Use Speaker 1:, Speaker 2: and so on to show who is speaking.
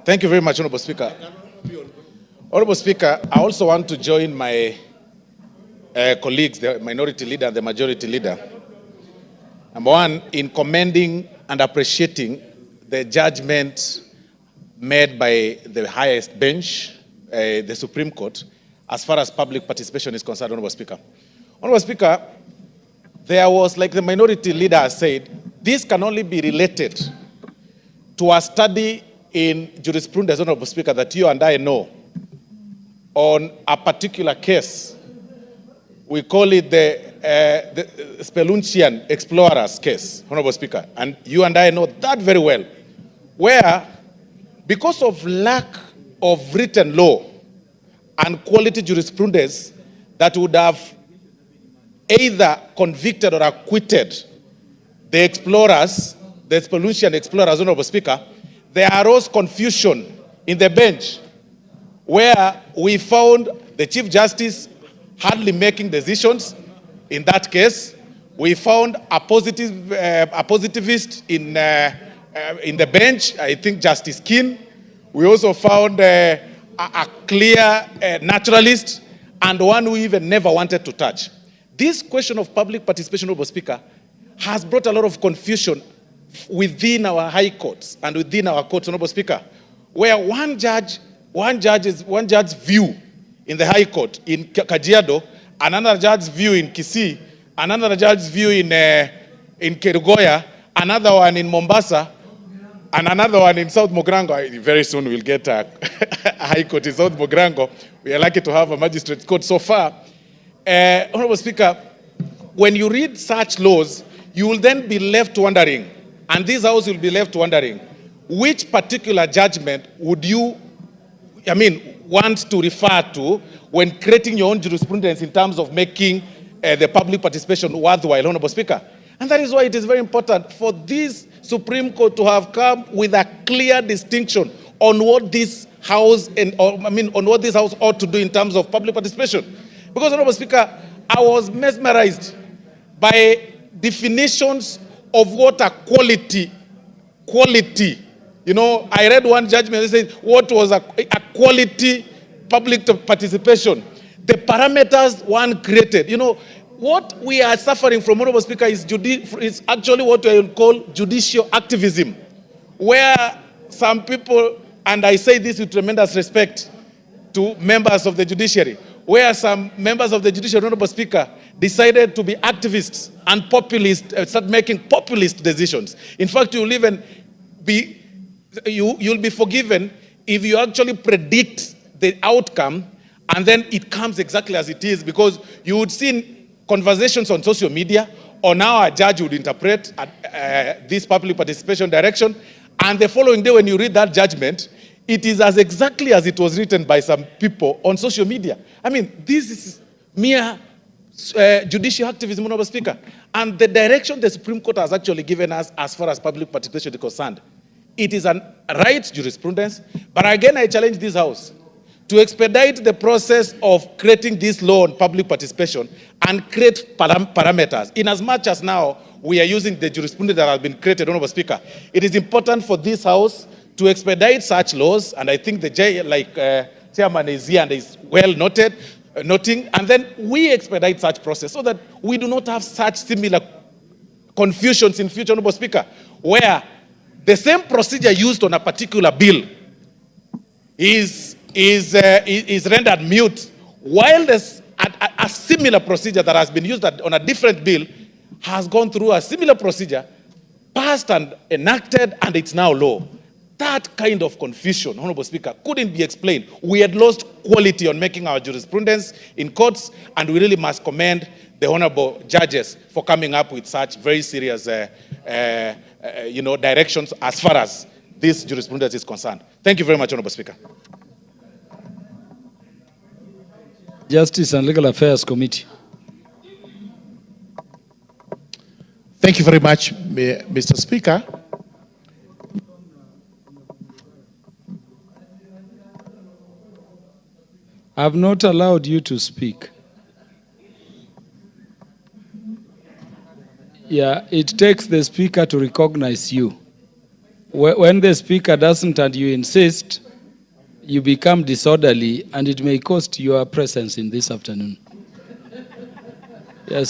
Speaker 1: Thank you very much, Honorable Speaker. Honorable Speaker, I also want to join my colleagues, the minority leader and the majority leader. Number one, in commending and appreciating the judgment made by the highest bench, the Supreme Court, as far as public participation is concerned, Honorable Speaker. Honorable Speaker, there was, like the minority leader has said, this can only be related to a study in jurisprudence, Honorable Speaker, that you and I know on a particular case. We call it the Spelunchian Explorers case, Honorable Speaker. And you and I know that very well, where because of lack of written law and quality jurisprudence that would have either convicted or acquitted the explorers, the Spelunchian Explorers, Honorable Speaker, there arose confusion in the bench where we found the Chief Justice hardly making decisions in that case. We found a positivist in the bench, I think Justice Kin. We also found a clear naturalist and one who even never wanted to touch. This question of public participation, Honorable Speaker, has brought a lot of confusion within our high courts and within our courts, Honorable Speaker, where one judge's view in the High Court in Kajiado, another judge's view in Kisii, another judge's view in Kerugoya, another one in Mombasa, and another one in South Mogrango. Very soon we'll get a High Court in South Mogrango. We are lucky to have a magistrate's court so far. Honorable Speaker, when you read such laws, you will then be left wondering, and this House will be left wondering, which particular judgment would you, want to refer to when creating your own jurisprudence in terms of making the public participation worthwhile, Honorable Speaker. And that is why it is very important for this Supreme Court to have come with a clear distinction on what this House on what this House ought to do in terms of public participation. Because, Honorable Speaker, I was mesmerized by definitions of what a quality. I read one judgment that said what was a quality public participation. The parameters one created. What we are suffering from, Honorable Speaker, is actually what we call judicial activism, where some people, and I say this with tremendous respect to members of the judiciary, where some members of the judiciary, Honorable Speaker, decided to be activists and populist, start making populist decisions. In fact, you'll be forgiven if you actually predict the outcome and then it comes exactly as it is, because you would see conversations on social media on how a judge would interpret this public participation direction, and the following day when you read that judgment, it is as exactly as it was written by some people on social media. This is mere judicial activism, Honorable Speaker. And the direction the Supreme Court has actually given us as far as public participation is concerned, it is a right jurisprudence. But again, I challenge this House to expedite the process of creating this law on public participation and create parameters. In as much as now we are using the jurisprudence that has been created, Honorable Speaker, it is important for this House to expedite such laws, and I think the chairman is here and is well noting, and then we expedite such process so that we do not have such similar confusions in future, Honorable Speaker, where the same procedure used on a particular bill is rendered mute, while there's a similar procedure that has been used on a different bill has gone through a similar procedure, passed and enacted, and it's now law. That kind of confusion, Honorable Speaker, couldn't be explained. We had lost quality on making our jurisprudence in courts, and we really must commend the honorable judges for coming up with such very serious directions as far as this jurisprudence is concerned. Thank you very much, Honorable Speaker.
Speaker 2: Justice and Legal Affairs Committee.
Speaker 3: Thank you very much, Mr. Speaker.
Speaker 2: I have not allowed you to speak. Yeah, it takes the speaker to recognize you. When the speaker doesn't and you insist, you become disorderly and it may cost your presence in this afternoon. Yes,